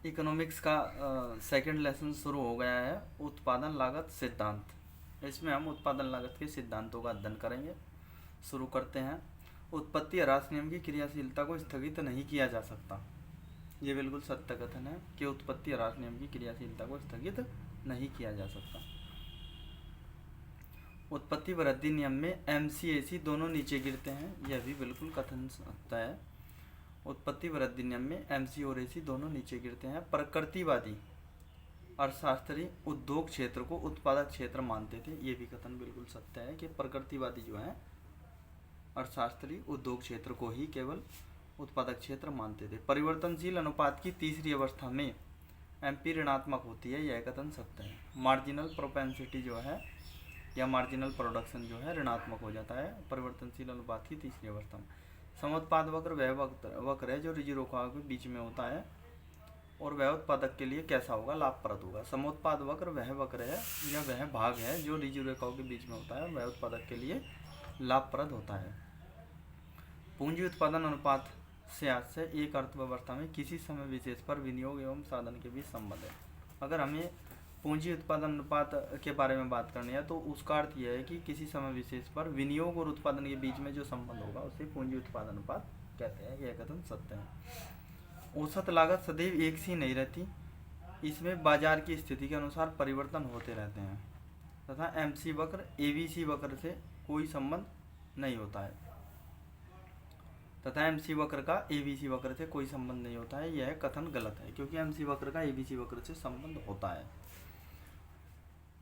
Economics का second lesson शुरू हो गया है, उत्पादन लागत सिद्धांत। इसमें हम उत्पादन लागत के सिद्धांतों का अध्ययन करेंगे। शुरू करते हैं। उत्पत्ति ह्रास नियम की क्रियाशीलता को स्थगित नहीं किया जा सकता। ये बिल्कुल सत्य कथन है कि उत्पत्ति ह्रास नियम की क्रियाशीलता को स्थगित नहीं किया जा सकता। उत्पत्ति वृद्धि नियम में MC/AC दोनों नीचे गिरते हैं, यह भी बिल्कुल कथन सत्य है। उत्पत्ति वृद्धि नियम में MC और AC दोनों नीचे गिरते हैं। प्रकृतिवादी अर्थशास्त्री उद्योग क्षेत्र को उत्पादक क्षेत्र मानते थे, ये भी कथन बिल्कुल सत्य है कि प्रकृतिवादी जो है अर्थशास्त्री उद्योग क्षेत्र को ही केवल उत्पादक क्षेत्र मानते थे। परिवर्तनशील अनुपात की तीसरी अवस्था में MP ऋणात्मक होती है, यह कथन सत्य है। मार्जिनल प्रोपेंसिटी जो है या मार्जिनल प्रोडक्शन जो है ऋणात्मक हो जाता है परिवर्तनशील अनुपात की तीसरी अवस्था में। समुत्पाद वक्र वह वक्र है जो ऋजुरेखाओं के बीच में होता है और वह उत्पादक के लिए कैसा होगा, लाभप्रद होगा। समुत्पाद वक्र वह वक्र है या वह भाग है जो ऋजुरेखाओं के बीच में होता है, वह उत्पादक के लिए लाभप्रद होता है। पूंजी उत्पादन अनुपात से आशय एक अर्थव्यवस्था में किसी समय विशेष पर विनियोग एवं साधन के बीच संबंध है। अगर हमें पूंजी उत्पादन अनुपात के बारे में बात करनी है तो उसका अर्थ यह है कि किसी समय विशेष पर विनियोग और उत्पादन के बीच में जो संबंध होगा उसे पूंजी उत्पादन अनुपात कहते हैं, यह कथन सत्य है। औसत लागत सदैव एक सी नहीं रहती, इसमें बाजार की स्थिति के अनुसार परिवर्तन होते रहते हैं तथा MC वक्र ABC वक्र से कोई संबंध नहीं होता है तथा MC वक्र का ABC वक्र से कोई संबंध नहीं होता है, यह कथन गलत है क्योंकि MC वक्र का ABC वक्र से संबंध होता है।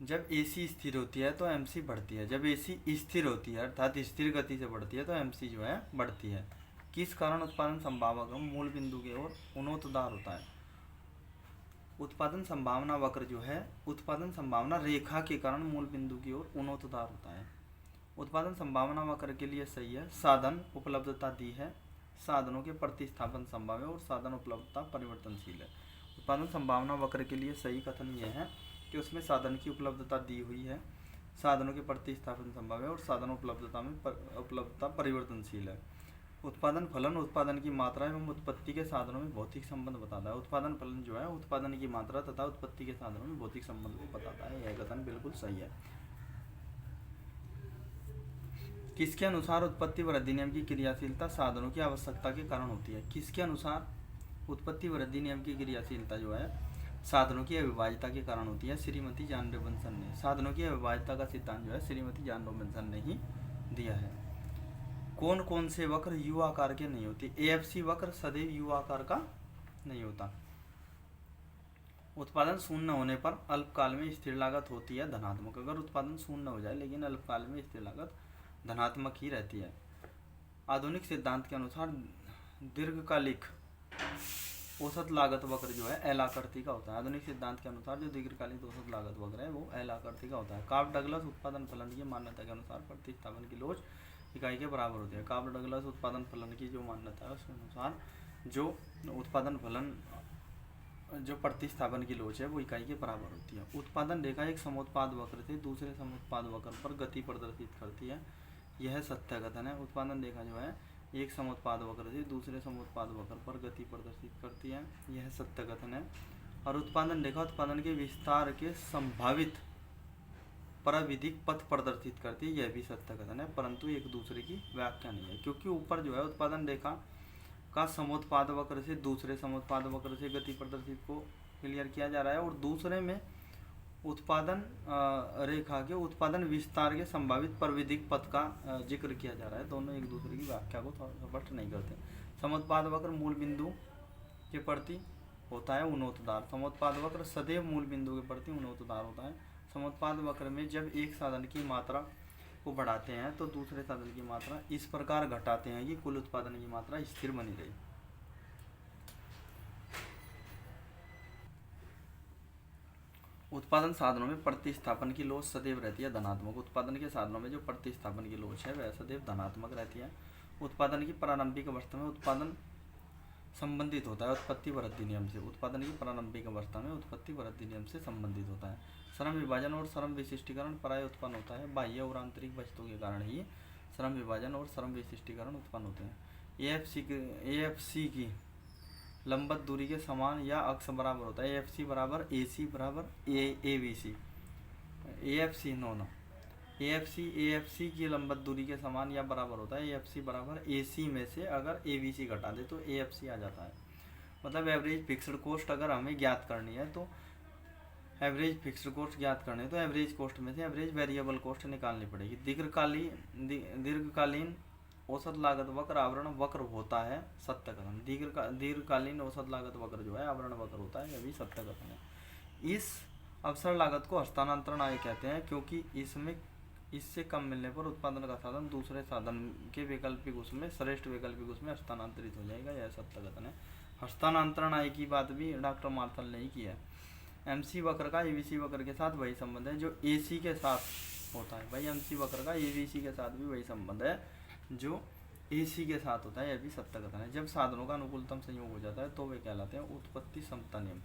जब AC स्थिर होती है तो MC बढ़ती है, जब AC स्थिर होती है अर्थात स्थिर गति से बढ़ती है तो MC जो है बढ़ती है। किस कारण उत्पादन संभावना क्रम मूल बिंदु की ओर उन्नतोद्धार होता है? उत्पादन संभावना वक्र जो है उत्पादन संभावना रेखा के कारण मूल बिंदु की ओर उन्नतोद्धार होता है। उत्पादन संभावना वक्र के लिए सही है साधन उपलब्धता दी है, साधनों के प्रतिस्थापन संभव है और साधन उपलब्धता परिवर्तनशील है। उत्पादन संभावना वक्र के लिए सही कथन यह है कि उसमें साधन की उपलब्धता दी हुई है, साधनों के प्रतिस्थापन संभव है और साधन उपलब्धता परिवर्तनशील है। उत्पादन फलन उत्पादन की मात्रा एवं उत्पत्ति के साधनों में भौतिक संबंध बताता है। उत्पादन फलन जो है उत्पादन की मात्रा तथा उत्पत्ति के साधनों में भौतिक संबंध को बताता है, यह कथन बिल्कुल सही है। किसके अनुसार उत्पत्ति वृद्धि नियम की क्रियाशीलता साधनों की आवश्यकता के कारण होती है? किसके अनुसार उत्पत्ति वृद्धि नियम की क्रियाशीलता जो है साधनों की अविभाज्यता के कारण होती है? श्रीमती जॉन रॉबिन्सन ने साधनों की अविभाज्यता का सिद्धांत जो है श्रीमती जॉन रॉबिन्सन ने ही दिया है। कौन कौन से वक्र यू आकार के नहीं होते? AFC वक्र सदैव यू आकार का नहीं होता। उत्पादन शून्य होने पर अल्पकाल में स्थिर लागत होती है धनात्मक। अगर उत्पादन शून्य हो जाए लेकिन अल्पकाल में स्थिर लागत धनात्मक ही रहती है। आधुनिक सिद्धांत के अनुसार दीर्घकालिक औसत लागत वक्र जो है एल आकृति का होता है। आधुनिक सिद्धांत के अनुसार जो दीर्घकालिक औसत लागत वक्र है वो एल आकृति का होता है। कार्प डगलस उत्पादन फलन की मान्यता के अनुसार प्रतिस्थापन की लोच इकाई के बराबर होती है। कार्प डगलस उत्पादन फलन की जो मान्यता है उसके अनुसार जो उत्पादन फलन जो प्रतिस्थापन की लोच है वो इकाई के बराबर होती है। उत्पादन रेखा एक समोत्पाद वक्र से दूसरे समोत्पाद वक्र पर गति प्रदर्शित करती है, यह सत्य कथन है। उत्पादन रेखा जो है एक समोत्पाद वक्र से दूसरे समोत्पाद वक्र पर गति प्रदर्शित करती है, यह सत्य कथन है। और उत्पादन रेखा उत्पादन के विस्तार के संभावित प्राविधिक पथ प्रदर्शित करती है, यह भी सत्य कथन है, परंतु एक दूसरे की व्याख्या नहीं है क्योंकि ऊपर जो है उत्पादन रेखा का समोत्पाद वक्र से दूसरे समोत्पाद वक्र से गति प्रदर्शित को क्लियर किया जा रहा है और दूसरे में उत्पादन रेखा के उत्पादन विस्तार के संभावित प्राविधिक पथ का जिक्र किया जा रहा है। दोनों एक दूसरे की व्याख्या को स्पष्ट नहीं करते। समोत्पाद वक्र मूल बिंदु के प्रति होता है उन्नतोद्धार। समोत्पाद वक्र सदैव मूल बिंदु के प्रति उन्नतोद्धार होता है। समोत्पाद वक्र में जब एक साधन की मात्रा को बढ़ाते हैं तो दूसरे साधन की मात्रा इस प्रकार घटाते हैं कि कुल उत्पादन की मात्रा स्थिर बनी रहे। उत्पादन साधनों में प्रतिस्थापन की लोच सदैव रहती है धनात्मक। उत्पादन के साधनों में जो प्रतिस्थापन की लोच है वह सदैव धनात्मक रहती है। उत्पादन की प्रारंभिक अवस्था में उत्पादन संबंधित होता है उत्पत्ति वृद्धि नियम से। उत्पादन की प्रारंभिक अवस्था में उत्पत्ति वृद्धि नियम से संबंधित होता है। श्रम विभाजन और श्रम विशिष्टीकरण प्राय उत्पन्न होता है बाह्य और आंतरिक वस्तुओं के कारण ही श्रम विभाजन और श्रम विशिष्टीकरण उत्पन्न होते हैं। AFC की लंबवत दूरी के समान या अक्ष बराबर होता है। AFC बराबर AC बराबर ABC। AFC नो AFC की लंबवत दूरी के समान या बराबर होता है। AFC बराबर AC में से अगर ABC घटा दे तो AFC आ जाता है। मतलब एवरेज फिक्स्ड कॉस्ट अगर हमें ज्ञात करनी है तो एवरेज फिक्स्ड कॉस्ट ज्ञात करनी है तो एवरेज कॉस्ट में से एवरेज वेरिएबल कॉस्ट निकालनी पड़ेगी। दीर्घकालीन औसत लागत वक्र आवरण वक्र होता है सत्य कथन। दीर्घकालीन औसत लागत वक्र जो है आवरण वक्र होता है, यह भी सत्य कथन है। इस अवसर लागत को हस्तांतरण आय कहते हैं क्योंकि इससे कम मिलने पर उत्पादन का साधन दूसरे साधन के वैकल्पिक उसमें श्रेष्ठ वैकल्पिक उसमें हस्तांतरित हो जाएगा, यह सत्य कथन है। हस्तांतरण आय की बात भी डॉक्टर मार्शल ने ही की है। MC वक्र का ABC वक्र के साथ वही संबंध है जो AC के साथ होता है। भाई MC वक्र का ABC के साथ भी वही संबंध है जो AC के साथ होता है, यह भी सत्य कथन है। जब साधनों का अनुकूलतम संयोग हो जाता है तो वे कहलाते हैं उत्पत्ति समता नियम।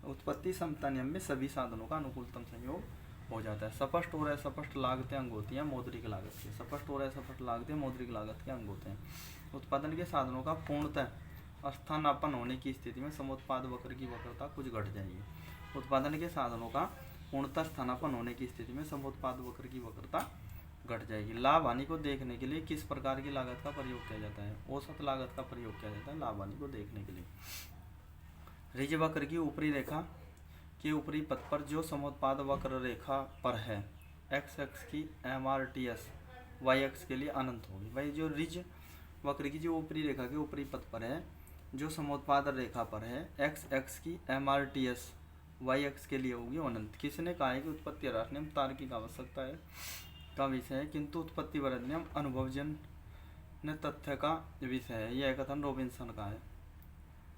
उत्पत्ति समता नियम में सभी साधनों का अनुकूलतम संयोग हो जाता है। स्पष्ट और अस्पष्ट लागतें अंग होती हैं मौद्रिक लागत के। स्पष्ट और अस्पष्ट लागतें मौद्रिक लागत के अंग होते हैं। उत्पादन के साधनों का पूर्णतः स्थानापन्न होने की स्थिति में समुत्पाद वक्र की वक्रता कुछ घट जाएगी। उत्पादन के साधनों का पूर्णतः स्थानापन्न होने की स्थिति में समुत्पाद वक्र की वक्रता घट जाएगी। लाभ हानि को देखने के लिए किस प्रकार की लागत का प्रयोग किया जाता है? औसत लागत का प्रयोग किया जाता है लाभ हानि को देखने के लिए। रिज वक्र की ऊपरी रेखा के ऊपरी पथ पर जो समुत्पाद वक्र रेखा पर है x अक्ष की MRTS y अक्ष के लिए अनंत होगी। भाई जो रिज वक्र की जो ऊपरी रेखा के ऊपरी पथ पर है जो समुत्पाद रेखा पर है x अक्ष की MRTS y अक्ष के लिए होगी अनंत। किसने कहा है कि उत्पत्ति ह्रास नियम तार्किक आवश्यकता है का विषय है किंतु उत्पत्ति वृद्धि नियम अनुभवजन्य तथ्य का विषय है, यह कथन रॉबिन्सन का है।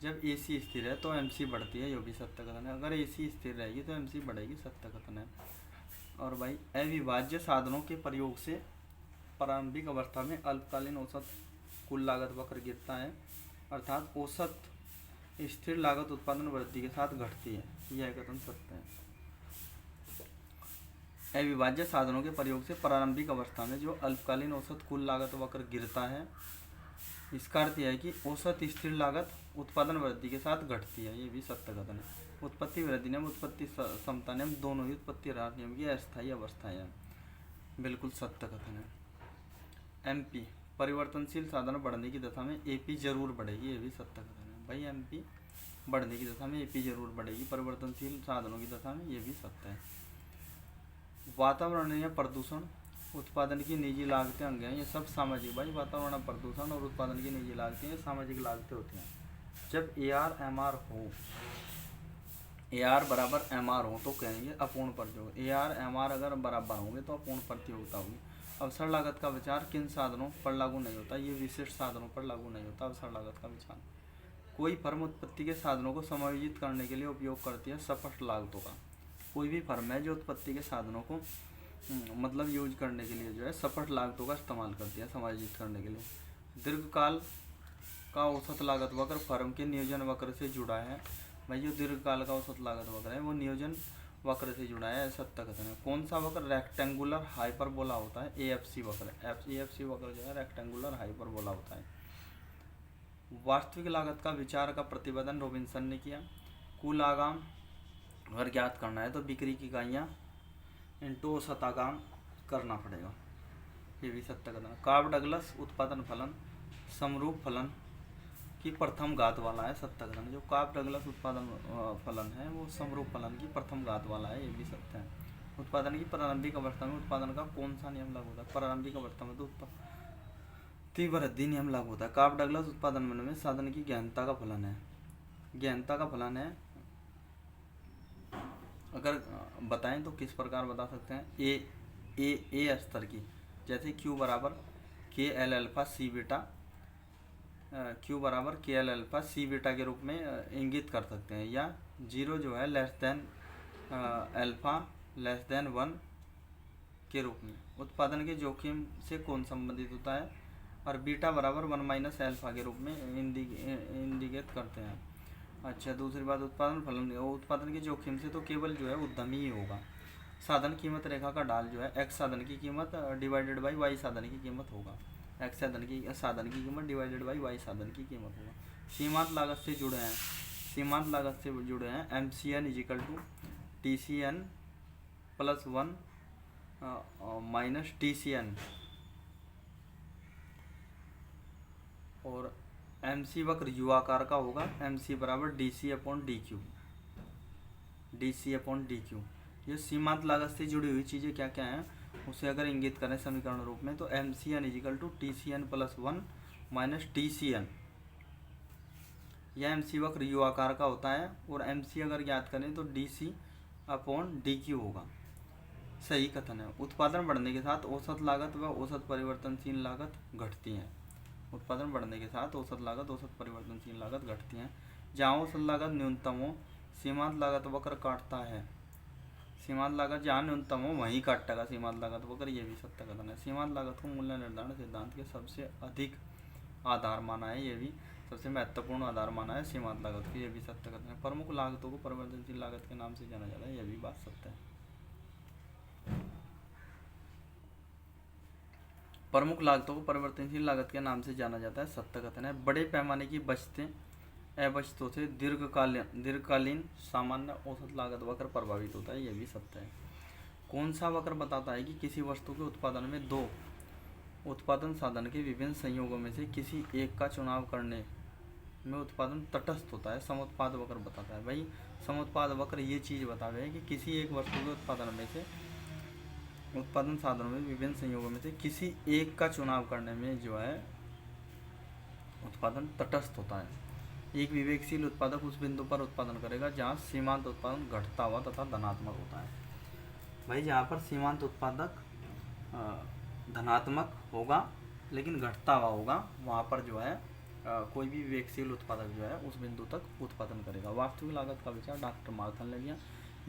जब AC स्थिर है तो MC बढ़ती है, यह भी सत्य कथन है। अगर AC स्थिर रहेगी तो MC बढ़ेगी, सत्य कथन है। और भाई अविभाज्य साधनों के प्रयोग से प्रारंभिक अवस्था में अल्पकालीन औसत कुल लागत वक्र गिरता है, अर्थात औसत स्थिर लागत उत्पादन वृद्धि के साथ घटती है, यह कथन सत्य है। अविभाज्य साधनों के प्रयोग से प्रारंभिक अवस्था में जो अल्पकालीन औसत कुल लागत वक्र गिरता है, इसका अर्थ यह है कि औसत स्थिर लागत उत्पादन वृद्धि के साथ घटती है, ये भी सत्य कथन है। उत्पत्ति वृद्धि नियम उत्पत्ति समता नियम दोनों ही उत्पत्ति ह्रास नियम की अस्थायी अवस्थाएं हैं, बिल्कुल सत्य कथन है। MP परिवर्तनशील साधन बढ़ने की दशा में AP जरूर बढ़ेगी, ये भी सत्य कथन है। भाई MP बढ़ने की दशा में AP जरूर बढ़ेगी परिवर्तनशील साधनों की दशा में, ये भी सत्य है। वातावरणीय प्रदूषण उत्पादन की निजी लागतें अंग हैं, ये सब सामाजिक। भाई वातावरण प्रदूषण और उत्पादन की निजी लागतें ये सामाजिक लागतें होती हैं। जब AR MR हो, AR बराबर MR हो तो कहेंगे अपूर्ण प्रतियोगिता। AR MR अगर बराबर होंगे तो अपूर्ण प्रतियोगिता होगी। अवसर लागत का विचार किन साधनों पर लागू नहीं होता? ये विशिष्ट साधनों पर लागू नहीं होता अवसर लागत का विचार। कोई फर्म उत्पत्ति के साधनों को समायोजित करने के लिए उपयोग करती है स्पष्ट लागतों का। कोई भी फर्म है जो उत्पत्ति के साधनों को मतलब यूज करने के लिए जो है स्पष्ट लागतों का इस्तेमाल करती है समायोजित करने के लिए। दीर्घकाल का औसत लागत वक्र फर्म के नियोजन वक्र से जुड़ा है। भाई जो दीर्घकाल का औसत लागत वक्र है वो नियोजन वक्र से जुड़ा है, सत्य कथन है। कौन सा वक्र रेक्टेंगुलर हाइपरबोला होता है? AFC वक्र। AFC वक्र जो है रेक्टेंगुलर हाइपरबोला होता है। वास्तविक लागत का विचार का प्रतिपादन रॉबिन्सन ने किया। कुल आगाम अगर ज्ञात करना है तो बिक्री की इकाइयाँ इंटू औसत आगाम करना पड़ेगा, ये भी सत्य कथन है। कार्ब डगलस उत्पादन फलन समरूप फलन की प्रथम घात वाला है, सत्य कथन है। जो कार्ब डगलस उत्पादन फलन है वो समरूप फलन की प्रथम घात वाला है, ये भी सत्य है। उत्पादन की प्रारंभिक अवस्था में उत्पादन का कौन सा नियम लागू होता है? प्रारंभिक अवस्था में तो उत्पत्ति वृद्धि नियम लागू होता है। कार्ब डगलस उत्पादन में साधन की गहनता का फलन है, गहनता का फलन है। अगर बताएं तो किस प्रकार बता सकते हैं? ए स्तर की, जैसे Q बराबर KL alpha C beta, Q बराबर KL अल्फा C बीटा के रूप में इंगित कर सकते हैं, या 0 जो है less than alpha less than 1 के रूप में। उत्पादन के जोखिम से कौन संबंधित होता है? और बीटा बराबर 1 माइनस अल्फा के रूप में इंडिकेट करते हैं। अच्छा, दूसरी बात उत्पादन के जोखिम से तो केवल जो है उद्यमी ही होगा। साधन कीमत रेखा का ढाल जो है X साधन की कीमत डिवाइडेड बाई Y साधन की कीमत होगा। एक्स साधन की कीमत डिवाइडेड बाई वाई साधन की कीमत होगा। सीमांत लागत से जुड़े हैं, सीमांत लागत से जुड़े हैं M C N is equal to T C N plus 1 minus T C N, और एम सी वक्र यू आकार का होगा, एम सी बराबर D C upon D Q, D C upon D Q. ये सीमांत लागत से जुड़ी हुई चीज़ें क्या क्या हैं उसे अगर इंगित करें समीकरण रूप में, तो M C N is equal to T C N plus 1 minus T C N, यह एम सी वक्र यू आकार का होता है, और एम सी अगर ज्ञात करें तो D C upon D Q होगा। सही कथन है। उत्पादन बढ़ने के साथ औसत लागत व औसत परिवर्तनशील लागत घटती है। उत्पादन बढ़ने के साथ औसत लागत औसत परिवर्तनशील लागत घटती है। जहाँ औसत लागत न्यूनतम हो सीमांत लागत वक्र काटता है। सीमांत लागत जहाँ न्यूनतम हो वहीं काटेगा सीमांत लागत वक्र, ये भी सत्य कथन है। सीमांत लागत को मूल्य निर्धारण सिद्धांत के सबसे अधिक आधार माना है, ये भी सबसे महत्वपूर्ण आधार माना है सीमांत लागत को, ये भी सत्य कथन है। प्रमुख लागतों को परिवर्तनशील लागत के नाम से जाना जाता है, यह भी बात सत्य है। प्रमुख लागतों को परिवर्तनशील लागत के नाम से जाना जाता है, सत्य कथन है। बड़े पैमाने की बचतें अबचतों से दीर्घकालीन सामान्य औसत लागत वक्र प्रभावित होता है, यह भी सत्य है। कौन सा वक्र बताता है कि किसी वस्तु के उत्पादन में दो उत्पादन साधन के विभिन्न संयोगों में से किसी एक का चुनाव करने में उत्पादन तटस्थ होता है? समुत्पाद वक्र बताता है। भाई समुत्पाद वक्र ये चीज़ बताता है कि किसी एक वस्तु के उत्पादन में से उत्पादन साधनों में विभिन्न संयोगों में से किसी एक का चुनाव करने में जो है उत्पादन तटस्थ होता है। एक विवेकशील उत्पादक उस बिंदु पर उत्पादन करेगा जहाँ सीमांत उत्पादन घटता हुआ तथा धनात्मक होता है। भाई जहाँ पर सीमांत उत्पादक धनात्मक होगा लेकिन घटता हुआ होगा, वहाँ पर जो है कोई भी विवेकशील उत्पादक जो है उस बिंदु तक उत्पादन करेगा। वास्तविक लागत का विचार डॉक्टर मार्थन ने लिया।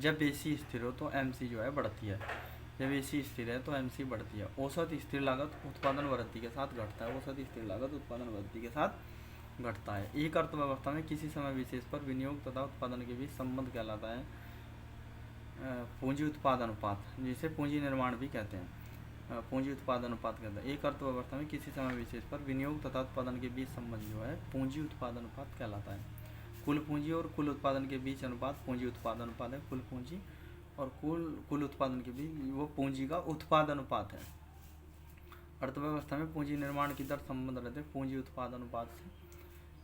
जब एसी स्थिर हो तो एमसी जो है बढ़ती है, जब एसी स्थिर है तो एमसी बढ़ती है। औसत स्थिर लागत उत्पादन वृद्धि के साथ घटता है, औसत स्थिर लागत उत्पादन वृद्धि के साथ घटता है। एक अर्थव्यवस्था में किसी समय विशेष पर विनियोग तथा उत्पादन के बीच संबंध कहलाता है पूंजी उत्पाद अनुपात, जिसे पूंजी निर्माण भी कहते हैं, पूंजी उत्पाद अनुपात कहते हैं। एक अर्थव्यवस्था में किसी समय विशेष पर विनियोग तथा उत्पादन के बीच संबंध जो है पूंजी उत्पाद अनुपात कहलाता है। कुल पूंजी और कुल उत्पादन के बीच अनुपात पूंजी उत्पाद अनुपात है। कुल पूंजी और कुल उत्पादन के बीच वो पूंजी का उत्पाद अनुपात है। अर्थव्यवस्था में पूंजी निर्माण की दर संबंध रहते हैं पूंजी उत्पाद अनुपात से।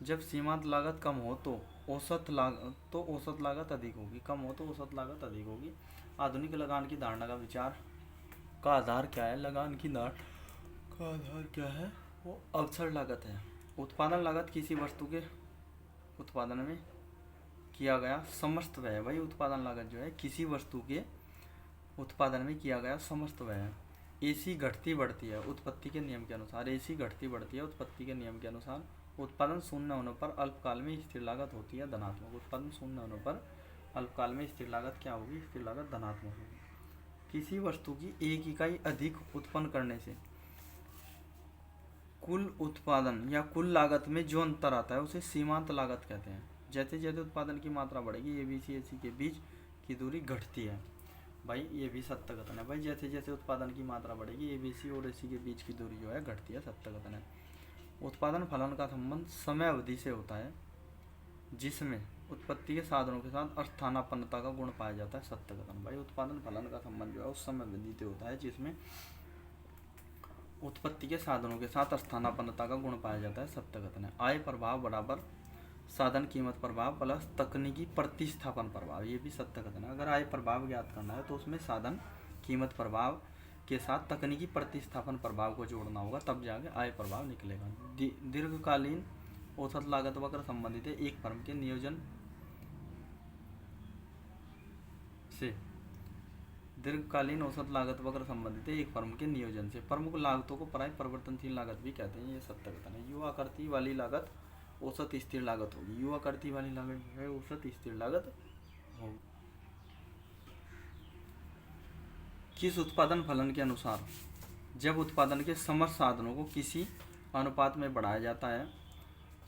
जब सीमांत लागत कम हो तो औसत लागत अधिक होगी, कम हो तो औसत लागत अधिक होगी। आधुनिक लगान की धारणा का विचार का आधार क्या है? लगान की धारणा का आधार क्या है? वो अवसर लागत है। उत्पादन लागत किसी वस्तु के उत्पादन में किया गया समस्त व्यय। भाई उत्पादन लागत जो है किसी वस्तु के उत्पादन में किया गया समस्त व्यय है। एसी घटती बढ़ती है उत्पत्ति के नियम के अनुसार, एसी घटती बढ़ती है उत्पत्ति के नियम के अनुसार। उत्पादन शून्य होने पर अल्पकाल में स्थिर लागत होती है धनात्मक। उत्पादन शून्य होने पर अल्पकाल में स्थिर लागत क्या होगी? स्थिर लागत धनात्मक होगी। किसी वस्तु की एक इकाई अधिक उत्पन्न करने से कुल उत्पादन या कुल लागत में जो अंतर आता है उसे सीमांत लागत कहते हैं। जैसे जैसे उत्पादन की मात्रा बढ़ेगी एबीसी एसी के बीच की दूरी घटती है। भाई ये भी सत्य कथन है। भाई जैसे जैसे उत्पादन की मात्रा बढ़ेगी एबीसी और एसी के बीच की दूरी जो है घटती है, सत्य कथन है। उत्पादन फलन का संबंध समय अवधि से होता है जिसमें उत्पत्ति के साधनों के साथ अस्थानापन्नता का गुण पाया जाता है, सत्य कथन। भाई उत्पादन फलन का संबंध जो है उस समय अवधि से होता है जिसमें उत्पत्ति के साधनों के साथ अस्थानापन्नता का गुण पाया जाता है, सत्य कथन है। आय प्रभाव बराबर साधन कीमत प्रभाव प्लस तकनीकी प्रतिस्थापन प्रभाव, ये भी सत्य कथन है। अगर आय प्रभाव ज्ञात करना है तो उसमें साधन कीमत प्रभाव के साथ तकनीकी प्रतिस्थापन प्रभाव को जोड़ना होगा, तब जाके आय प्रभाव निकलेगा। दीर्घकालीन औसत लागत वक्र संबंधित है एक फर्म के नियोजन से। दीर्घकालीन औसत लागत वक्र संबंधित है एक फर्म के नियोजन से। प्रमुख लागतों को प्राय परिवर्तनशील लागत भी कहते हैं, ये सत्य कथन है। युवा आकृति वाली लागत औसत स्थिर लागत होगी। युवा आकृति वाली लागत है औसत स्थिर लागत होगी। किस उत्पादन फलन के अनुसार जब उत्पादन के समस्त साधनों को किसी अनुपात में बढ़ाया जाता है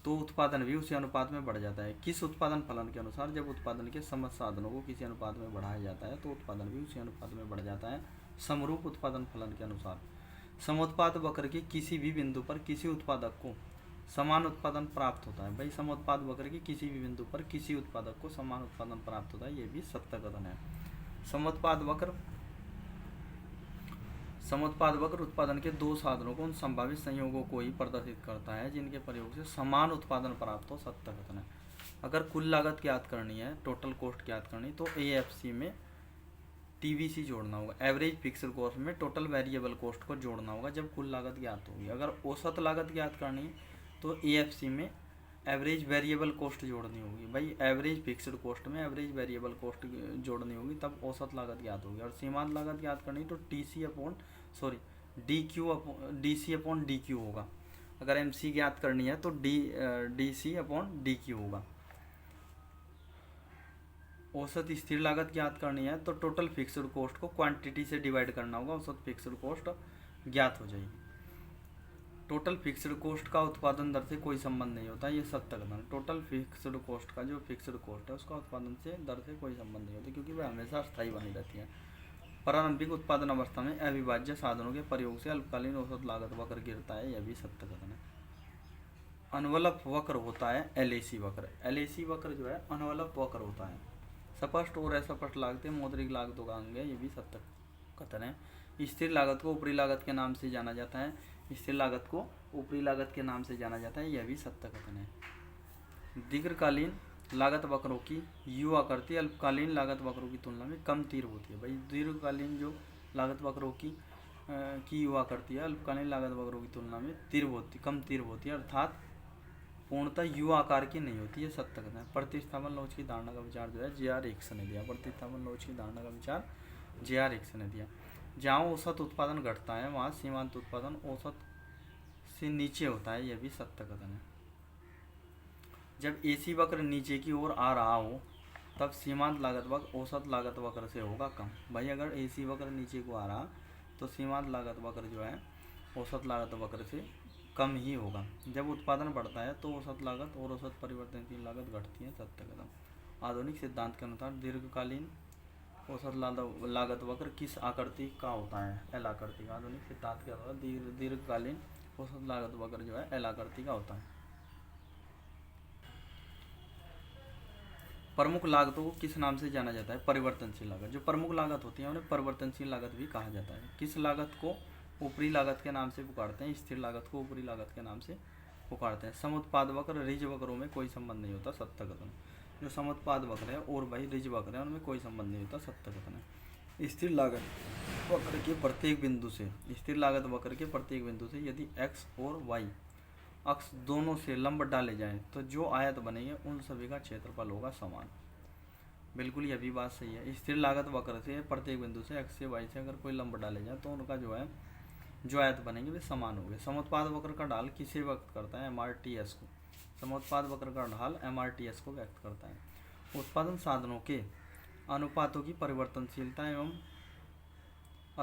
तो उत्पादन भी उसी अनुपात में बढ़ जाता है? किस उत्पादन फलन के अनुसार जब उत्पादन के समस्त साधनों को किसी अनुपात में बढ़ाया जाता है तो उत्पादन भी उसी अनुपात में बढ़ जाता है? समरूप उत्पादन फलन के अनुसार समोत्पाद वक्र के किसी भी बिंदु पर किसी उत्पादक को समान उत्पादन प्राप्त होता है। भाई समोत्पाद वक्र के किसी भी बिंदु पर किसी उत्पादक को समान उत्पादन प्राप्त होता है, ये भी सत्य कथन है। समोत्पाद वक्र उत्पादन के दो साधनों को उन संभावित संयोगों को ही प्रदर्शित करता है जिनके प्रयोग से समान उत्पादन प्राप्त हो, सत्य कथन है। अगर कुल लागत ज्ञात करनी है, टोटल कॉस्ट ज्ञात करनी, तो AFC में TVC जोड़ना होगा। एवरेज फिक्स्ड कॉस्ट में टोटल वेरिएबल कॉस्ट को जोड़ना होगा जब कुल लागत ज्ञात होगी। अगर औसत लागत ज्ञात करनी है तो AFC में एवरेज वेरिएबल कॉस्ट जोड़नी होगी। भाई एवरेज फिक्स्ड कॉस्ट में एवरेज वेरिएबल कॉस्ट जोड़नी होगी, तब औसत लागत ज्ञात होगी। और सीमांत लागत ज्ञात करनी तो DC/DQ होगा। अगर MC ज्ञात करनी है तो DC/DQ होगा। औसत स्थिर लागत ज्ञात करनी है तो टोटल फिक्स्ड कॉस्ट को क्वांटिटी से डिवाइड करना होगा, औसत फिक्स्ड कॉस्ट ज्ञात हो जाएगी। टोटल फिक्स्ड कॉस्ट का उत्पादन दर से कोई संबंध नहीं होता, ये सत्य कथन है। टोटल फिक्स्ड कॉस्ट का जो फिक्स्ड कॉस्ट है उसका उत्पादन से दर से कोई संबंध नहीं होता, क्योंकि वह हमेशा स्थायी बनी रहती है। प्रारंभिक उत्पादन अवस्था में अविभाज्य साधनों के प्रयोग से अल्पकालीन औसत लागत वक्र गिरता है, यह भी सत्य कथन है। अनवलप वक्र होता है LAC वक्र। LAC वक्र जो है अनवलप वक्र होता है। स्पष्ट और अस्पष्ट लागतें मौद्रिक लागतों का अंग है, ये भी सत्य कथन है। स्थिर लागत को ऊपरी लागत के नाम से जाना जाता है, स्थिर लागत को ऊपरी लागत के नाम से जाना जाता है, यह भी सत्य कथन है। दीर्घकालीन लागत वक्रों की U आकृति अल्पकालीन लागत वक्रों की तुलना में कम तीव्र होती है। भाई दीर्घकालीन जो लागत वक्रों की U आकृति है अल्पकालीन लागत वक्रों की तुलना में कम तीव्र होती है, अर्थात पूर्णतः U आकार की नहीं होती है, सत्य कथन है। प्रतिस्थापन लोच की धारणा का विचार जो है J.R. हिक्स ने दिया। प्रतिस्थापन लोच की धारणा का विचार J.R. हिक्स ने दिया। जहाँ औसत उत्पादन घटता है वहाँ सीमांत उत्पादन औसत से नीचे होता है, यह भी सत्य कथन है। जब AC वक्र नीचे की ओर आ रहा हो तब सीमांत लागत वक्र औसत लागत वक्र से होगा कम। भाई अगर AC वक्र नीचे को आ रहा तो सीमांत लागत वक्र जो है औसत लागत वक्र से कम ही होगा। जब उत्पादन बढ़ता है तो औसत लागत और औसत परिवर्तनशील लागत घटती है, सत्य कथन। आधुनिक सिद्धांत के अनुसार दीर्घकालीन औसत लागत वक्र किस आकृति का होता है? L आकृति का। आधुनिक सिद्धांत के अनुसार दीर्घकालीन औसत लागत वक्र जो है L आकृति का होता है। प्रमुख लागतों को किस नाम से जाना जाता है? परिवर्तनशील लागत। जो प्रमुख लागत होती है उन्हें परिवर्तनशील लागत भी कहा जाता है। किस लागत को ऊपरी लागत के नाम से पुकारते हैं? स्थिर लागत को ऊपरी लागत के नाम से पुकारते हैं। समोत्पाद वक्र रिज वक्रों में कोई संबंध नहीं होता, सत्य कथन। जो समोत्पाद वक्र है और भाई रिज वक्र है उनमें कोई संबंध नहीं होता, सत्य कथन है। स्थिर लागत वक्र के प्रत्येक बिंदु से यदि x और y अक्ष दोनों से लंब डाले जाएं तो जो आयत बनेंगे उन सभी का क्षेत्रफल होगा समान। बिल्कुल यह भी बात सही है। स्थिर लागत वक्र से प्रत्येक बिंदु से x से y से अगर कोई लंब डाले जाए तो उनका जो आयत बनेंगे वे समान होंगे। समोत्पाद वक्र का ढाल किसे व्यक्त करता है? MRTS को। समोत्पाद वक्र का ढाल MRTS को व्यक्त करता है। उत्पादन साधनों के अनुपातों की परिवर्तनशीलता एवं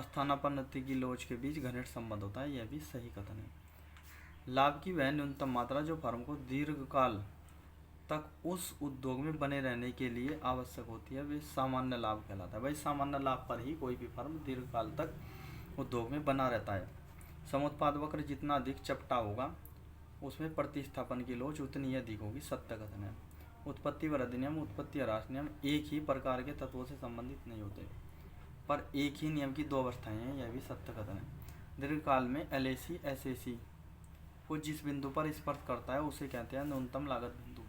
स्थानापन्न की लोच के बीच घनिष्ठ संबंध होता है, यह भी सही कथन है। लाभ की वह न्यूनतम मात्रा जो फर्म को दीर्घकाल तक उस उद्योग में बने रहने के लिए आवश्यक होती है वे सामान्य लाभ कहलाता है। भाई सामान्य लाभ पर ही कोई भी फर्म दीर्घकाल तक उद्योग में बना रहता है। समोत्पाद वक्र जितना अधिक चपटा होगा उसमें प्रतिस्थापन की लोच उतनी ही अधिक होगी, सत्य कथन है। उत्पत्ति वृद्धि नियम, उत्पत्ति ह्रास नियम एक ही प्रकार के तत्वों से संबंधित नहीं होते, पर एक ही नियम की दो अवस्थाएं हैं, यह भी सत्य कथन है। दीर्घकाल में LAC SAC को जिस बिंदु पर स्पर्श करता है उसे कहते हैं न्यूनतम लागत बिंदु।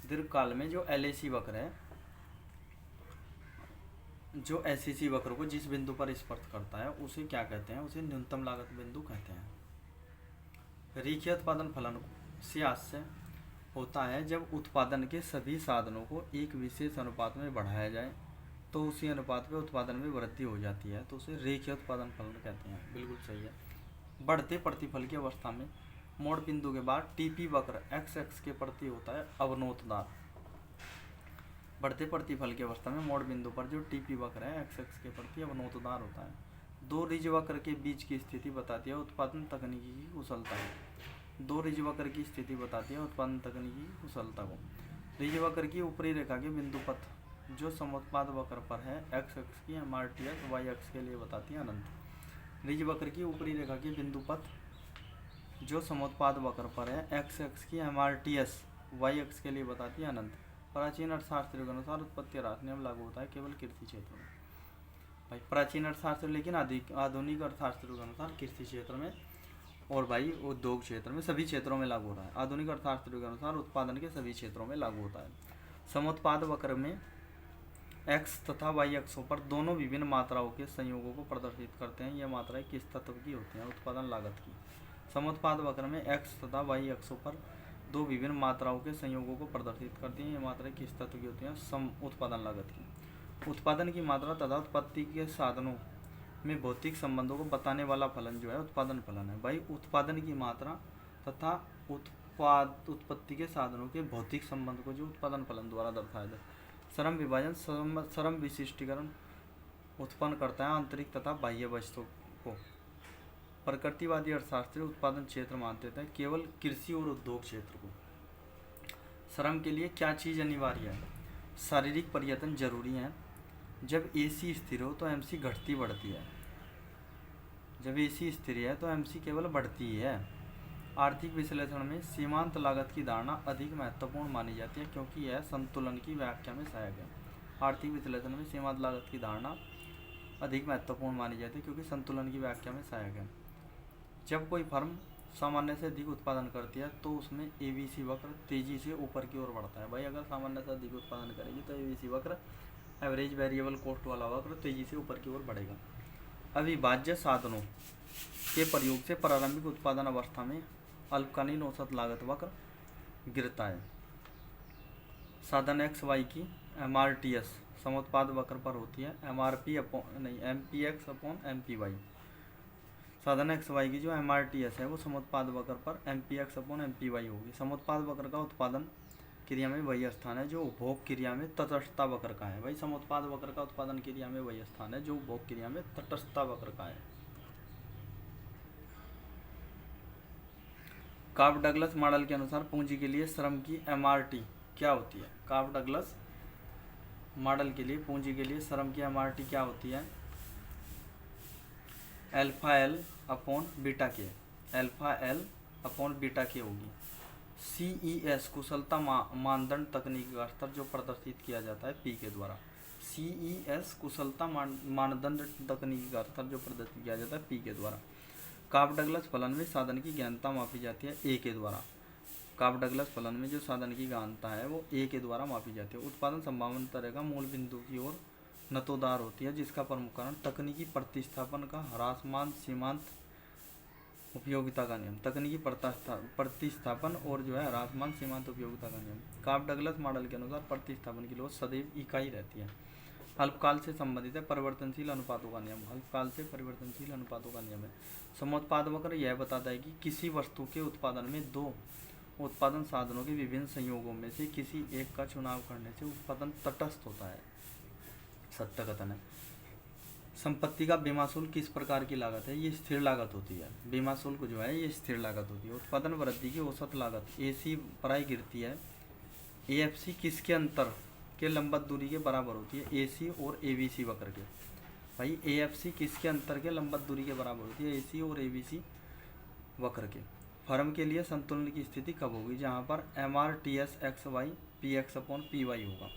दीर्घकाल में जो LAC वक्र है जो SAC वक्र को जिस बिंदु पर स्पर्श करता है उसे क्या कहते हैं? उसे न्यूनतम लागत बिंदु कहते हैं। रेखीय उत्पादन फलन से आशय होता है जब उत्पादन के सभी साधनों को एक विशेष अनुपात में बढ़ाया जाए तो उसी अनुपात में उत्पादन में वृद्धि हो जाती है, तो उसे रेखीय उत्पादन फलन कहते हैं। बिल्कुल सही है। बढ़ते प्रतिफल की अवस्था में मोड़ बिंदु के बाद TP वक्र x के प्रति होता है अवनोतदार। बढ़ते प्रतिफल की अवस्था में मोड़ बिंदु पर जो TP वक्र है x के प्रति अवनोतदार होता है। दो रिज वक्र के बीच की स्थिति बताती है उत्पादन तकनीकी की कुशलता को। दो रिज वक्र की स्थिति बताती है उत्पादन तकनीकी की कुशलता को। रिज वक्र की ऊपरी रेखा के बिंदु पथ जो समोत्पाद वक्र पर है x की MRTS y अक्ष के लिए बताती है अनंत। रिज वक्र की ऊपरी रेखा की बिंदु पथ जो समोत्पाद वक्र पर है x अक्ष की MRTS y अक्ष के लिए बताती है अनंत। प्राचीन अर्थशास्त्रियों के अनुसार उत्पत्ति ह्रास नियम लागू होता है केवल कृषि क्षेत्र में। भाई प्राचीन अर्थशास्त्र, लेकिन आधुनिक अर्थशास्त्रियों के अनुसार कृषि क्षेत्र में और भाई उद्योग क्षेत्र में सभी क्षेत्रों में लागू होता है। आधुनिक अर्थशास्त्रियों के अनुसार उत्पादन के सभी क्षेत्रों में लागू होता है। समोत्पाद वक्र में x तथा y अक्षों पर दोनों विभिन्न मात्राओं के संयोगों को प्रदर्शित करते हैं। यह मात्राएं किस तत्व की होती हैं? उत्पादन लागत की। समोत्पाद वक्र में x तथा y अक्षों पर दो विभिन्न मात्राओं के संयोगों को प्रदर्शित करती हैं। ये मात्राएं किस तत्व की होती हैं? उत्पादन लागत की। उत्पादन की मात्रा तथा उत्पत्ति के साधनों में भौतिक संबंधों को बताने वाला फलन जो है उत्पादन फलन है। भाई उत्पादन की मात्रा तथा उत्पत्ति के साधनों के भौतिक संबंध को जो उत्पादन फलन द्वारा दर्शाया जाता है। श्रम विभाजन श्रम विशिष्टीकरण उत्पन्न करता है आंतरिक तथा बाह्य वस्तुओं को। प्रकृतिवादी अर्थशास्त्री उत्पादन क्षेत्र मानते थे केवल कृषि और उद्योग क्षेत्र को। श्रम के लिए क्या चीज़ अनिवार्य है? शारीरिक प्रयत्न जरूरी है। जब AC स्थिर हो तो MC घटती बढ़ती है। जब AC स्थिर है तो MC केवल बढ़ती ही है। आर्थिक विश्लेषण में सीमांत लागत की धारणा अधिक महत्वपूर्ण मानी जाती है क्योंकि यह संतुलन की व्याख्या में सहायक है। आर्थिक विश्लेषण में सीमांत लागत की धारणा अधिक महत्वपूर्ण मानी जाती है क्योंकि संतुलन की व्याख्या में सहायक है। जब कोई फर्म सामान्य से अधिक उत्पादन करती है तो उसमें ABC वक्र तेजी से ऊपर की ओर बढ़ता है। भाई अगर सामान्य से अधिक उत्पादन करेगी तो ABC वक्र, एवरेज वेरिएबल कॉस्ट वाला वक्र, तेजी से ऊपर की ओर बढ़ेगा। अविभाज्य साधनों के प्रयोग से प्रारंभिक उत्पादन अवस्था में अल्पकालीन औसत लागत वक्र गिरता है। साधन XY की MRTS समोत्पाद वक्र पर होती है MPX अपॉन MPY। साधन XY की जो MRTS है वो समोत्पाद वक्र पर MPX अपॉन MPY होगी। समोत्पाद वक्र का उत्पादन क्रिया में वही स्थान है जो उपभोग क्रिया में तटस्थता वक्र का है। भाई समोत्पाद वक्र का उत्पादन क्रिया में वही स्थान है जो उपभोग क्रिया में तटस्थता वक्र का है। कार्प डगलस मॉडल के अनुसार पूंजी के लिए श्रम की MRT क्या होती है? कार्प डगलस मॉडल के लिए पूंजी के लिए श्रम की MRT क्या होती है? अल्फा एल अपॉन बीटा के, अल्फा एल अपॉन बीटा के होगी। CES कुशलता मानदंड तकनीकी का स्तर जो प्रदर्शित किया जाता है P के द्वारा। CES कुशलता मानदंड तकनीकी का स्तर जो प्रदर्शित किया जाता है P के द्वारा। कार्प डगलस फलन में साधन की गहनता मापी जाती है A के द्वारा। कार्प डगलस फलन में जो साधन की गहनता है वो A के द्वारा मापी जाती है। उत्पादन संभावना तरह का मूल बिंदु की ओर नतोदार होती है जिसका प्रमुख कारण तकनीकी प्रतिस्थापन का ह्रासमान सीमांत उपयोगिता का नियम, तकनीकी प्रतिस्थापन और जो है ह्रासमान सीमांत उपयोगिता का नियम। कार्प डगलस मॉडल के अनुसार प्रतिस्थापन की लोच सदैव इकाई रहती है। अल्पकाल से संबंधित है परिवर्तनशील अनुपातों का नियम, अल्पकाल से परिवर्तनशील अनुपातों का नियम है। समोत्पाद वक्र यह बताता है कि किसी वस्तु के उत्पादन में दो उत्पादन साधनों के विभिन्न संयोगों में से किसी एक का चुनाव करने से उत्पादन तटस्थ होता है। सत्य कथन है। संपत्ति का बीमा शुल्क किस प्रकार की लागत है? ये स्थिर लागत होती है। बीमा शुल्क जो है ये स्थिर लागत होती है। उत्पादन वृद्धि की औसत लागत AC प्राय गिरती है। AFC किसके अंतर के लंबवत दूरी के बराबर होती है? AC और ABC वक्र के। भाई AFC किसके अंतर के लंबवत दूरी के बराबर होती है? AC और ABC वक्र के। फर्म के लिए संतुलन की स्थिति कब होगी? जहाँ पर MRTS XY PX upon PY होगा।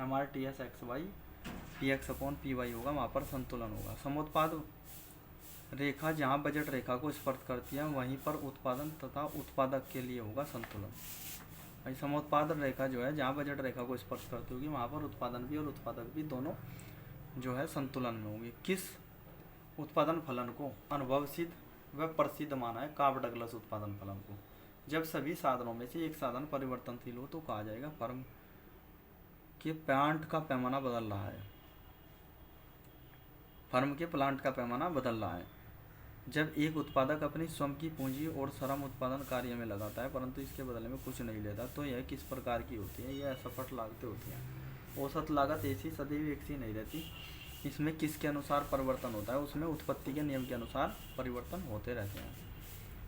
MRTS XY PX upon PY होगा, वहाँ पर संतुलन होगा। समोत्पाद रेखा जहाँ बजट रेखा को स्पर्श करती है वहीं पर उत्पादन तथा उत्पादक के लिए होगा संतुलन। भाई समोत्पाद रेखा जो है जहाँ बजट रेखा को स्पर्श करती होगी वहाँ पर उत्पादन भी और उत्पादक भी दोनों जो है संतुलन में होंगे। किस उत्पादन फलन को अनुभवसिद्ध व प्रसिद्ध माना है? कार्प डगलस उत्पादन फलन को। जब सभी साधनों में से एक साधन परिवर्तनशील हो तो कहा जाएगा फर्म के प्लांट का पैमाना बदल रहा है। फर्म के प्लांट का पैमाना बदल रहा है। जब एक उत्पादक अपनी स्वयं की पूंजी और श्रम उत्पादन कार्य में लगाता है परंतु इसके बदले में कुछ नहीं लेता तो यह किस प्रकार की होती है? यह असफल लागतें होती हैं। औसत लागत ऐसी सदैव एक सी नहीं रहती। इसमें किसके अनुसार परिवर्तन होता है? उसमें उत्पत्ति के नियम के अनुसार परिवर्तन होते रहते हैं।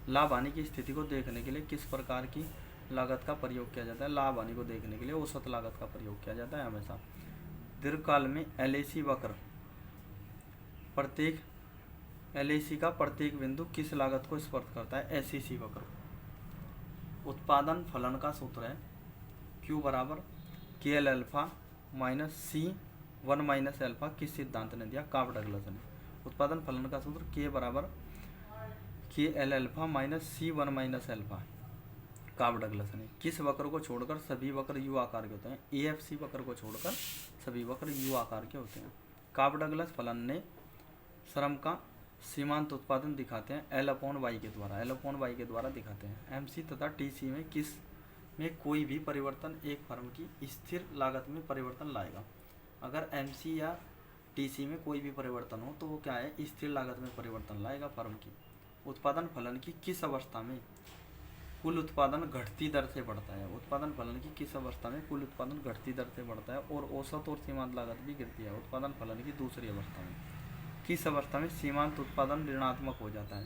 लाभ हानि की स्थिति को देखने के लिए किस प्रकार की लागत का प्रयोग किया जाता है? लाभ हानि को देखने के लिए औसत लागत का प्रयोग किया जाता है हमेशा। दीर्घकाल में LAC वक्र प्रत्येक LAC का प्रत्येक बिंदु किस लागत को स्पर्श करता है? SEC वक्र। उत्पादन फलन का सूत्र है Q बराबर KL alpha minus C1 - alpha. किस सिद्धांत ने दिया? काब डगलस ने। उत्पादन फलन का सूत्र K बराबर KL alpha minus C1 - alpha, Cobb Douglas ने। किस वक्र को छोड़कर सभी वक्र U आकार के होते हैं? AFC वक्र को छोड़कर सभी वक्र U आकार के होते हैं। काब डगलस फलन ने श्रम का सीमांत उत्पादन दिखाते हैं L/Y के द्वारा, L/Y के द्वारा दिखाते हैं। MC तथा TC में किस में कोई भी परिवर्तन एक फर्म की स्थिर लागत में परिवर्तन लाएगा? अगर MC या TC में कोई भी परिवर्तन हो तो वो क्या है? स्थिर लागत में परिवर्तन लाएगा फर्म की। उत्पादन फलन की किस अवस्था में कुल उत्पादन घटती दर से बढ़ता है? उत्पादन फलन की किस अवस्था में कुल उत्पादन घटती दर से बढ़ता है और औसत और सीमांत लागत भी गिरती है? उत्पादन फलन की दूसरी अवस्था में। किस अवस्था में सीमांत उत्पादन ऋणात्मक हो जाता है?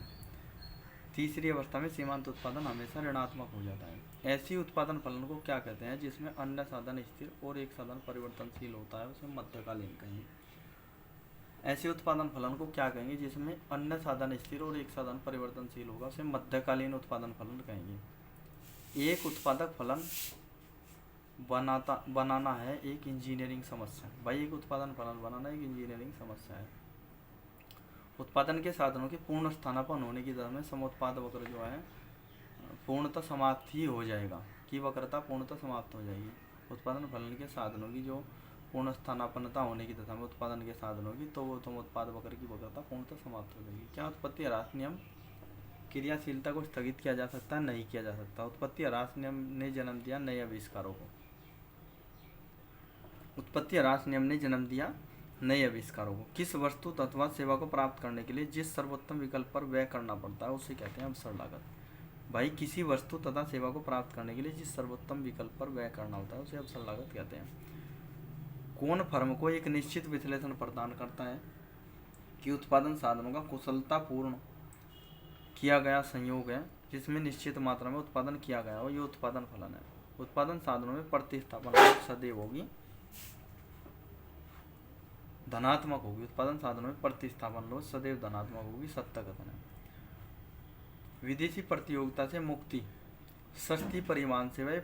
तीसरी अवस्था में सीमांत उत्पादन हमेशा ऋणात्मक हो जाता है। ऐसी उत्पादन फलन को क्या कहते हैं जिसमें अन्य साधन स्थिर और एक साधन परिवर्तनशील होता है? उसे मध्यकालीन कहेंगे। ऐसे उत्पादन फलन को क्या कहेंगे जिसमें अन्य साधन स्थिर और एक साधन परिवर्तनशील होगा? उसे मध्यकालीन उत्पादन फलन कहेंगे। एक उत्पादक फलन बनाना है एक इंजीनियरिंग समस्या। भाई एक उत्पादन फलन बनाना एक इंजीनियरिंग समस्या है। उत्पादन के साधनों के पूर्ण स्थानापन्न होने की दर में समोत्पाद वक्र जो है पूर्णतः समाप्त ही हो जाएगा, की वक्रता पूर्णतः समाप्त हो जाएगी। उत्पादन फलन के साधनों की जो पूर्ण स्थानापन्नता होने की दशा में उत्पादन के साधनों की, तो वो उत्पाद वक्र की वक्रता पूर्णतः समाप्त हो जाएगी। क्या उत्पत्ति ह्रास नियम क्रियाशीलता को स्थगित किया जा सकता है? नहीं किया जा सकता। उत्पत्ति ह्रास नियम ने जन्म दिया नए आविष्कारों को। उत्पत्ति ह्रास नियम ने जन्म दिया नए आविष्कारों को। किस वस्तु अथवा सेवा को प्राप्त करने के लिए जिस सर्वोत्तम विकल्प पर व्यय करना पड़ता है उसे कहते हैं अवसर लागत। भाई किसी वस्तु तथा सेवा को प्राप्त करने के लिए जिस सर्वोत्तम विकल्प पर व्यय करना होता है उसे अवसर लागत कहते हैं। कौन फर्म को एक निश्चित विश्लेषण प्रदान करता है कि उत्पादन साधनों का कुशलतापूर्ण किया गया संयोग है जिसमें निश्चित मात्रा में उत्पादन किया गया हो? ये उत्पादन फलन है। उत्पादन साधनों में प्रतिस्थापन सदैव होगी धनात्मक होगी। उत्पादन साधनों में प्रतिस्थापन लोड सदैव धनात्मक होगी, सत्य कथन है। विदेशी प्रतियोगिता से मुक्ति, सस्ती परिवहन सेवाएं,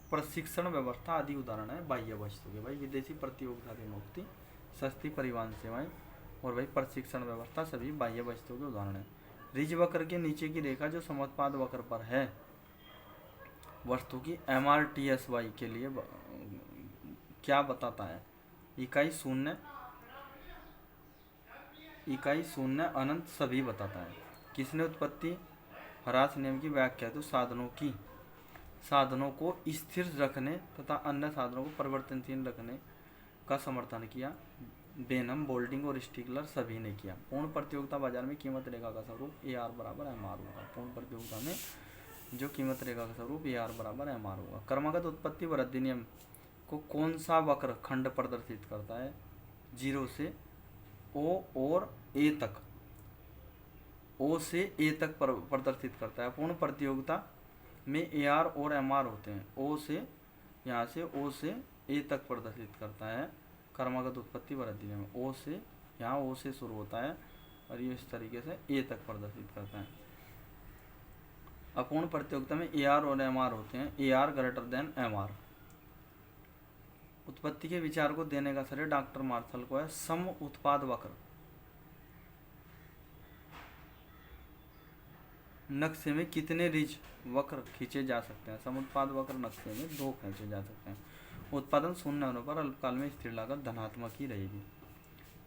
प्रशिक्षण व्यवस्था आदि उदाहरण है बाह्य वस्तु के। भाई विदेशी प्रतियोगिता से मुक्ति, सस्ती परिवहन सेवाएं और भाई प्रशिक्षण व्यवस्था सभी बाह्य वस्तुओं के उदाहरण है। रिज वक्र के नीचे की रेखा जो समोत्पाद वक्र पर है वस्तु की MRTSY के लिए क्या बताता है? इकाई शून्य अनंत सभी बताता है। किसने उत्पत्ति ह्रास नियम की व्याख्या तो साधनों को स्थिर रखने तथा अन्य साधनों को परिवर्तनशील रखने का समर्थन किया? बेनम, बोल्डिंग और स्टिकलर सभी ने किया। पूर्ण प्रतियोगिता बाजार में कीमत रेखा का स्वरूप AR बराबर MR होगा। पूर्ण प्रतियोगिता में जो कीमत रेखा का स्वरूप AR बराबर MR होगा। क्रमागत उत्पत्ति वृद्धि नियम को कौन सा वक्र खंड प्रदर्शित करता है? 0 से O और A तक, O से A तक प्रदर्शित करता है। पूर्ण प्रतियोगिता में AR और MR होते हैं। O से यहाँ से O से A तक प्रदर्शित करता है क्रमागत उत्पत्ति वृद्धि नियम। O से यहाँ O से शुरू होता है और ये इस तरीके से A तक प्रदर्शित करता है। अपूर्ण प्रतियोगिता में AR और MR होते हैं, AR ग्रेटर देन MR। उत्पत्ति के विचार को देने का श्रेय डॉक्टर मार्शल को है। सम उत्पाद वक्र नक्शे में कितने रिज वक्र खींचे जा सकते हैं? सम उत्पाद वक्र नक्शे में 2 खींचे जा सकते हैं। उत्पादन शून्य होने पर अल्पकाल में स्थिर लागत धनात्मक ही रहेगी।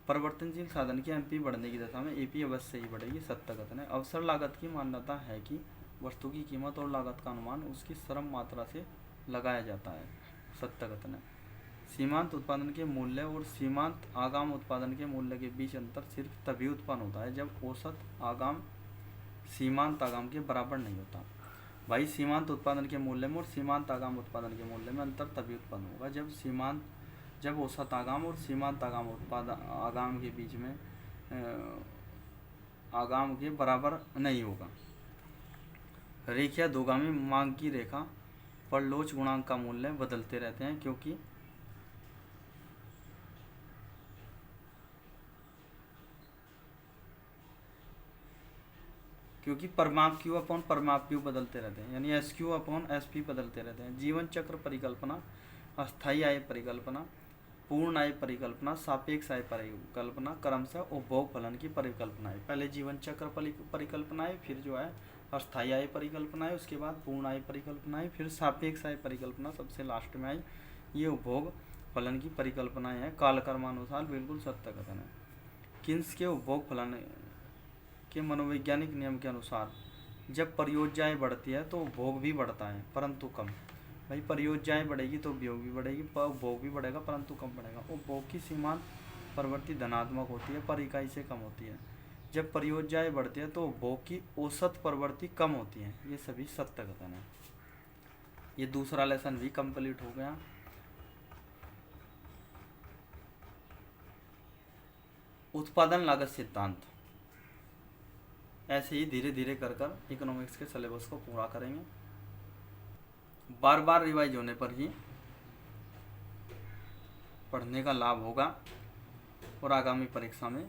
परिवर्तनशील साधन की MP बढ़ने की दशा में AP अवश्य ही बढ़ेगी, सत्य कथन है। अवसर लागत की मान्यता है कि वस्तु की कीमत और लागत का अनुमान उसकी श्रम मात्रा से लगाया जाता है, सत्य कथन है। सीमांत उत्पादन के मूल्य और सीमांत आगाम उत्पादन के मूल्य के बीच अंतर सिर्फ तभी उत्पन्न होता है जब औसत आगाम सीमांत आगाम के बराबर नहीं होता। भाई सीमांत उत्पादन के मूल्य में और सीमांत आगाम उत्पादन के मूल्य में अंतर तभी उत्पन्न होगा जब औसत आगाम और सीमांत आगाम के बीच में आगाम के बराबर नहीं होगा। रेखीय दोगामी मांग की रेखा पर लोच गुणांक का मूल्य बदलते रहते हैं क्योंकि क्योंकि परमाप क्यू अपॉन परमाप क्यू बदलते रहते हैं, यानी S Q upon S P बदलते रहते हैं। जीवन चक्र परिकल्पना, अस्थायी आय परिकल्पना, पूर्ण आय परिकल्पना, सापेक्ष आय परिकल्पना, क्रमशः उपभोग फलन की परिकल्पना है। पहले जीवन चक्र परिकल्पना है, फिर जो है अस्थायी आय परिकल्पना है, उसके बाद पूर्ण आय परिकल्पना है, फिर सापेक्ष आय परिकल्पना सबसे लास्ट में आई। ये उपभोग फलन की परिकल्पनाएं हैं। कालक्रमानुसार बिल्कुल सत्य कथन है। किन्स के उपभोग फलन के मनोवैज्ञानिक नियम के अनुसार जब परियोज्याएं बढ़ती है तो उपभोग भी बढ़ता है, परंतु कम। भाई परियोज्याएं बढ़ेगी तो उपयोग भी बढ़ेगी, उपभोग भी बढ़ेगा, परंतु कम बढ़ेगा। उपभोग की सीमांत प्रवृत्ति धनात्मक होती है, पर इकाई से कम होती है। जब परियोज्याएं बढ़ती है तो उपभोग की औसत प्रवृत्ति कम होती है। ये सभी सत्य कथन है। ये दूसरा लेसन भी कंप्लीट हो गया। उत्पादन लागत सिद्धांत। ऐसे ही धीरे धीरे कर कर इकोनॉमिक्स के सिलेबस को पूरा करेंगे। बार बार रिवाइज होने पर ही पढ़ने का लाभ होगा और आगामी परीक्षा में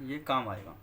ये काम आएगा।